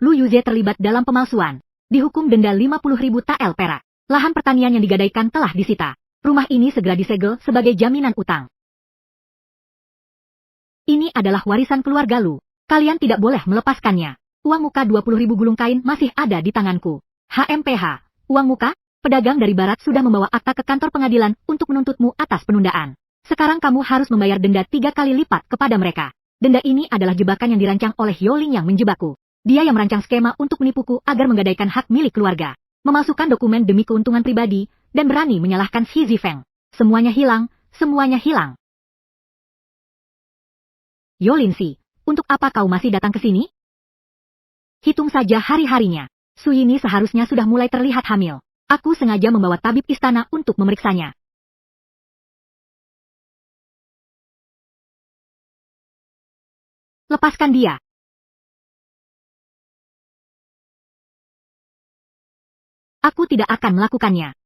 Lu Yuze terlibat dalam pemalsuan. Dihukum denda 50.000 tael perak. Lahan pertanian yang digadaikan telah disita. Rumah ini segera disegel sebagai jaminan utang. Ini adalah warisan keluarga Lu. Kalian tidak boleh melepaskannya. Uang muka 20.000 gulung kain masih ada di tanganku. HMPH, uang muka, pedagang dari barat sudah membawa akta ke kantor pengadilan untuk menuntutmu atas penundaan. Sekarang kamu harus membayar denda 3 kali lipat kepada mereka. Denda ini adalah jebakan yang dirancang oleh Yoling yang menjebakku. Dia yang merancang skema untuk menipuku agar menggadaikan hak milik keluarga. Memasukkan dokumen demi keuntungan pribadi, dan berani menyalahkan Xi Zifeng. Semuanya hilang, semuanya hilang. Yolin Si. Untuk apa kau masih datang ke sini? Hitung saja hari-harinya. Suyini seharusnya sudah mulai terlihat hamil. Aku sengaja membawa tabib istana untuk memeriksanya. Lepaskan dia. Aku tidak akan melakukannya.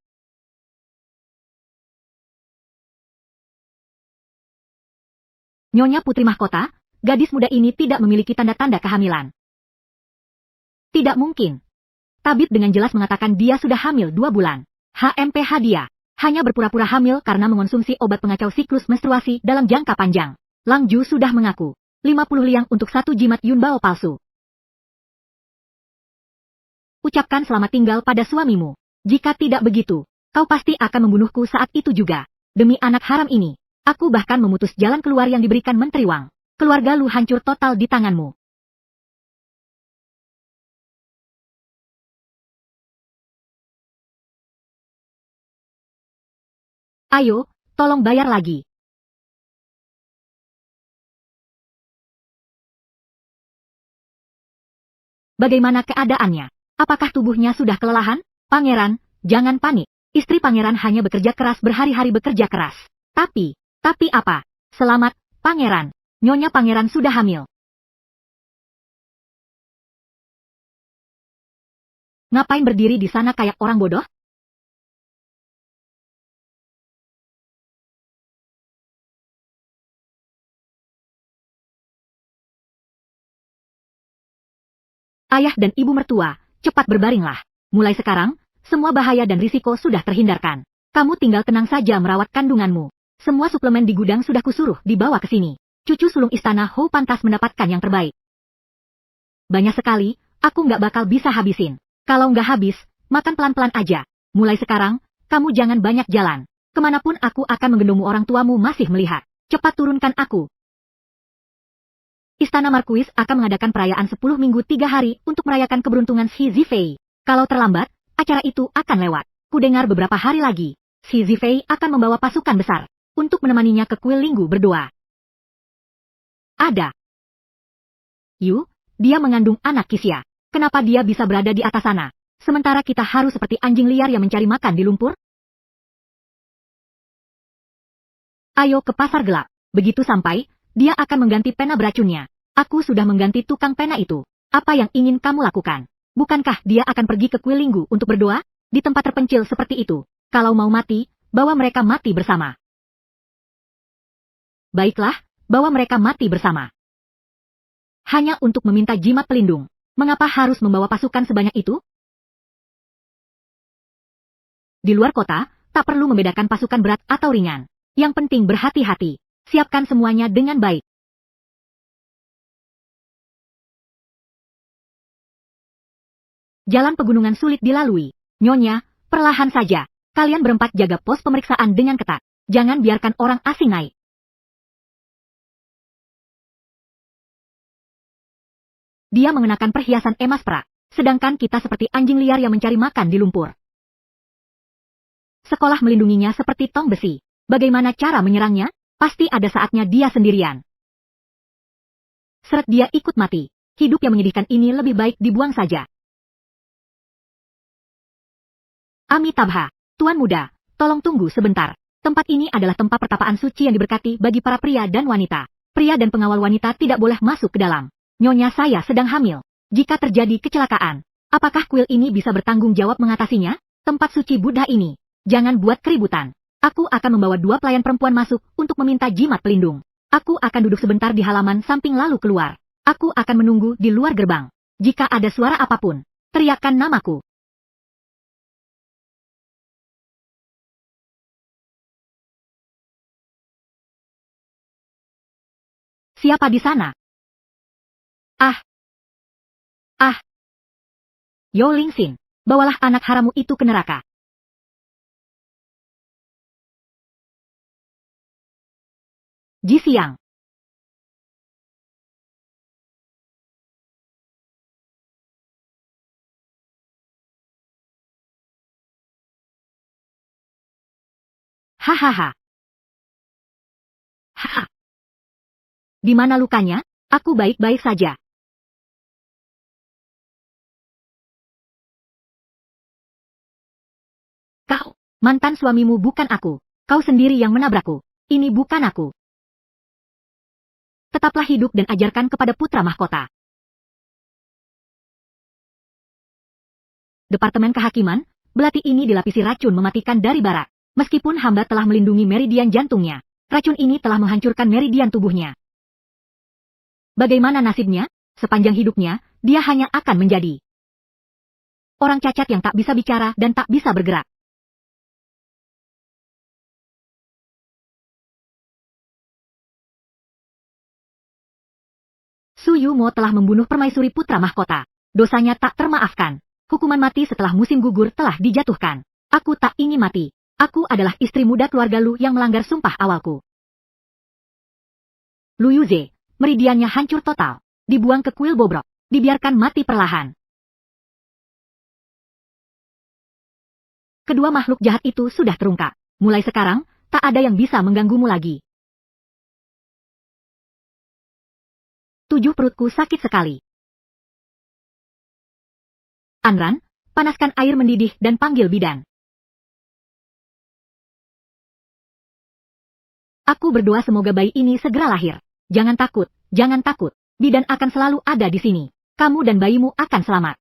Nyonya Putri Mahkota, gadis muda ini tidak memiliki tanda-tanda kehamilan. Tidak mungkin. Tabib dengan jelas mengatakan dia sudah hamil 2 bulan. HMPH dia hanya berpura-pura hamil karena mengonsumsi obat pengacau siklus menstruasi dalam jangka panjang. Lang Ju sudah mengaku. 50 liang untuk 1 jimat Yunbao palsu. Ucapkan selamat tinggal pada suamimu. Jika tidak begitu, kau pasti akan membunuhku saat itu juga. Demi anak haram ini, aku bahkan memutus jalan keluar yang diberikan Menteri Wang. Keluarga Lu hancur total di tanganmu. Ayo, tolong bayar lagi. Bagaimana keadaannya? Apakah tubuhnya sudah kelelahan? Pangeran, jangan panik. Istri pangeran hanya bekerja keras berhari-hari bekerja keras. Tapi apa? Selamat, pangeran. Nyonya pangeran sudah hamil. Ngapain berdiri di sana kayak orang bodoh? Ayah dan ibu mertua, cepat berbaringlah. Mulai sekarang, semua bahaya dan risiko sudah terhindarkan. Kamu tinggal tenang saja merawat kandunganmu. Semua suplemen di gudang sudah kusuruh dibawa ke sini. Cucu sulung istana Hou pantas mendapatkan yang terbaik. Banyak sekali, aku nggak bakal bisa habisin. Kalau nggak habis, makan pelan-pelan aja. Mulai sekarang, kamu jangan banyak jalan. Kemanapun aku akan menggendongmu orang tuamu masih melihat. Cepat turunkan aku. Istana Markuis akan mengadakan perayaan 10 minggu 3 hari untuk merayakan keberuntungan Xi Zifei. Kalau terlambat, acara itu akan lewat. Kudengar beberapa hari lagi, Xi Zifei akan membawa pasukan besar untuk menemaninya ke kuil Linggu berdoa. Ada. Yu, dia mengandung anak Kisia. Kenapa dia bisa berada di atas sana? Sementara kita harus seperti anjing liar yang mencari makan di lumpur? Ayo ke pasar gelap. Begitu sampai, dia akan mengganti pena beracunnya. Aku sudah mengganti tukang pena itu. Apa yang ingin kamu lakukan? Bukankah dia akan pergi ke kuil Linggu untuk berdoa? Di tempat terpencil seperti itu. Kalau mau mati, bawa mereka mati bersama. Baiklah, bawa mereka mati bersama. Hanya untuk meminta jimat pelindung. Mengapa harus membawa pasukan sebanyak itu? Di luar kota, tak perlu membedakan pasukan berat atau ringan. Yang penting berhati-hati. Siapkan semuanya dengan baik. Jalan pegunungan sulit dilalui. Nyonya, perlahan saja. Kalian berempat jaga pos pemeriksaan dengan ketat. Jangan biarkan orang asing naik. Dia mengenakan perhiasan emas perak, sedangkan kita seperti anjing liar yang mencari makan di lumpur. Sekolah melindunginya seperti tong besi. Bagaimana cara menyerangnya? Pasti ada saatnya dia sendirian. Seret dia ikut mati. Hidup yang menyedihkan ini lebih baik dibuang saja. Amitabha, Tuan Muda, tolong tunggu sebentar. Tempat ini adalah tempat pertapaan suci yang diberkati bagi para pria dan wanita. Pria dan pengawal wanita tidak boleh masuk ke dalam. Nyonya, saya sedang hamil. Jika terjadi kecelakaan, apakah kuil ini bisa bertanggung jawab mengatasinya? Tempat suci Buddha ini. Jangan buat keributan. Aku akan membawa 2 pelayan perempuan masuk untuk meminta jimat pelindung. Aku akan duduk sebentar di halaman samping lalu keluar. Aku akan menunggu di luar gerbang. Jika ada suara apapun, teriakkan namaku. Siapa di sana? Ah! Ah! Yo Lingxin, bawalah anak haramu itu ke neraka. Ji Xiang. Hahaha. Haha. Di mana lukanya? Aku baik-baik saja. Kau, mantan suamimu bukan aku. Kau sendiri yang menabrakku. Ini bukan aku. Tetaplah hidup dan ajarkan kepada putra mahkota. Departemen Kehakiman, belati ini dilapisi racun mematikan dari barat. Meskipun hamba telah melindungi meridian jantungnya, racun ini telah menghancurkan meridian tubuhnya. Bagaimana nasibnya? Sepanjang hidupnya, dia hanya akan menjadi orang cacat yang tak bisa bicara dan tak bisa bergerak. Su Yumo telah membunuh permaisuri putra mahkota. Dosanya tak termaafkan. Hukuman mati setelah musim gugur telah dijatuhkan. Aku tak ingin mati. Aku adalah istri muda keluarga Lu yang melanggar sumpah awalku. Lu Yuze, meridiannya hancur total. Dibuang ke kuil bobrok. Dibiarkan mati perlahan. Kedua makhluk jahat itu sudah terungkap. Mulai sekarang, tak ada yang bisa mengganggumu lagi. 7 perutku sakit sekali. Anran, panaskan air mendidih dan panggil bidan. Aku berdoa semoga bayi ini segera lahir. Jangan takut, jangan takut. Bidan akan selalu ada di sini. Kamu dan bayimu akan selamat.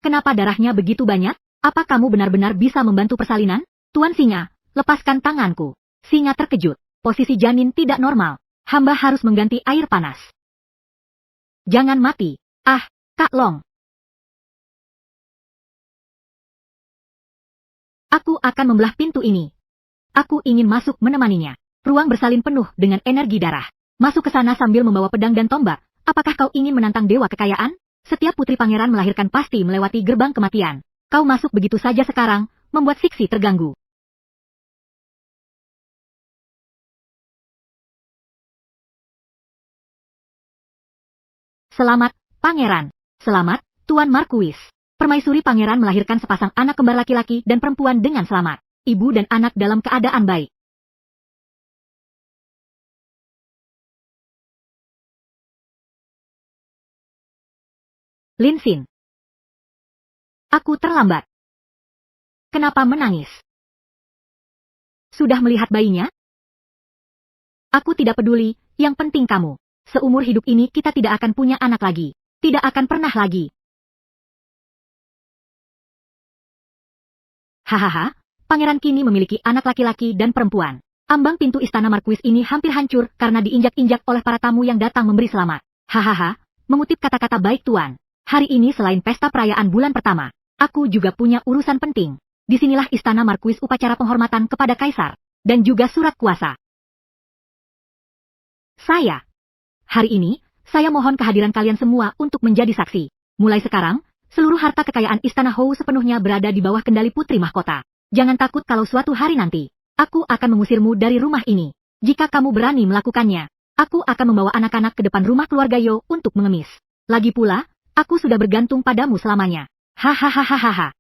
Kenapa darahnya begitu banyak? Apa kamu benar-benar bisa membantu persalinan? Tuan Singa, lepaskan tanganku. Singa terkejut. Posisi janin tidak normal. Hamba harus mengganti air panas. Jangan mati. Ah, Kak Long. Aku akan membelah pintu ini. Aku ingin masuk menemaninya. Ruang bersalin penuh dengan energi darah. Masuk ke sana sambil membawa pedang dan tombak. Apakah kau ingin menantang dewa kekayaan? Setiap putri pangeran melahirkan pasti melewati gerbang kematian. Kau masuk begitu saja sekarang, membuat Sixi terganggu. Selamat, Pangeran. Selamat, Tuan Marquis. Permaisuri Pangeran melahirkan sepasang anak kembar laki-laki dan perempuan dengan selamat. Ibu dan anak dalam keadaan baik. Lin Xin. Aku terlambat. Kenapa menangis? Sudah melihat bayinya? Aku tidak peduli, yang penting kamu. Seumur hidup ini kita tidak akan punya anak lagi. Tidak akan pernah lagi. Hahaha, pangeran kini memiliki anak laki-laki dan perempuan. Ambang pintu istana Marquis ini hampir hancur karena diinjak-injak oleh para tamu yang datang memberi selamat. Hahaha, mengutip kata-kata baik Tuan. Hari ini selain pesta perayaan bulan pertama, aku juga punya urusan penting. Disinilah istana Marquis upacara penghormatan kepada Kaisar, dan juga surat kuasa. Hari ini, saya mohon kehadiran kalian semua untuk menjadi saksi. Mulai sekarang, seluruh harta kekayaan Istana Hou sepenuhnya berada di bawah kendali Putri Mahkota. Jangan takut kalau suatu hari nanti, aku akan mengusirmu dari rumah ini. Jika kamu berani melakukannya, aku akan membawa anak-anak ke depan rumah keluarga Yo untuk mengemis. Lagi pula, aku sudah bergantung padamu selamanya. Hahaha.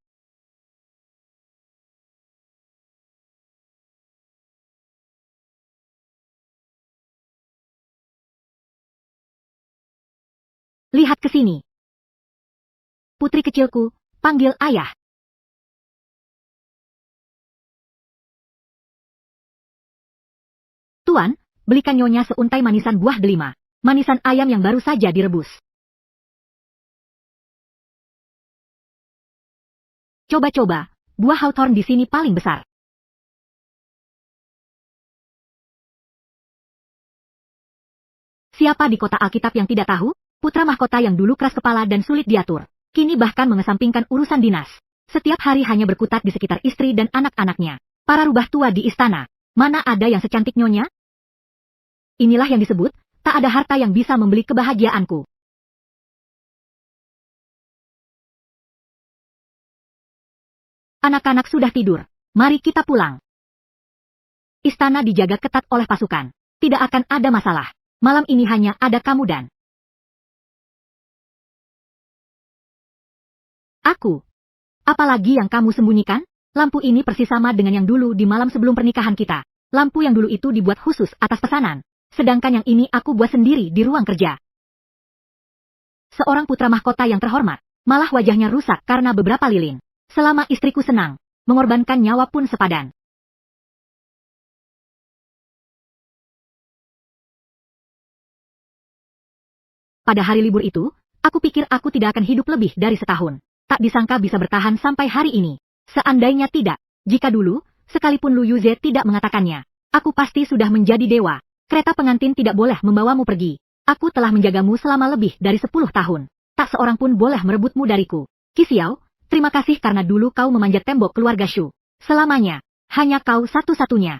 Lihat ke sini. Putri kecilku, panggil ayah. Tuan, belikan nyonya seuntai manisan buah delima. Manisan ayam yang baru saja direbus. Coba-coba, buah hawthorn di sini paling besar. Siapa di kota Alkitab yang tidak tahu? Putra mahkota yang dulu keras kepala dan sulit diatur. Kini bahkan mengesampingkan urusan dinas. Setiap hari hanya berkutat di sekitar istri dan anak-anaknya. Para rubah tua di istana. Mana ada yang secantik nyonya? Inilah yang disebut, tak ada harta yang bisa membeli kebahagiaanku. Anak-anak sudah tidur. Mari kita pulang. Istana dijaga ketat oleh pasukan. Tidak akan ada masalah. Malam ini hanya ada kamu dan aku. Apalagi yang kamu sembunyikan? Lampu ini persis sama dengan yang dulu di malam sebelum pernikahan kita. Lampu yang dulu itu dibuat khusus atas pesanan. Sedangkan yang ini aku buat sendiri di ruang kerja. Seorang putra mahkota yang terhormat, malah wajahnya rusak karena beberapa lilin. Selama istriku senang, mengorbankan nyawa pun sepadan. Pada hari libur itu, aku pikir aku tidak akan hidup lebih dari setahun. Tak disangka bisa bertahan sampai hari ini. Seandainya tidak, jika dulu, sekalipun Lu Yuze tidak mengatakannya, aku pasti sudah menjadi dewa. Kereta pengantin tidak boleh membawamu pergi. Aku telah menjagamu selama lebih dari 10 tahun. Tak seorang pun boleh merebutmu dariku. Qi Xiao, terima kasih karena dulu kau memanjat tembok keluarga Shu. Selamanya, hanya kau satu-satunya.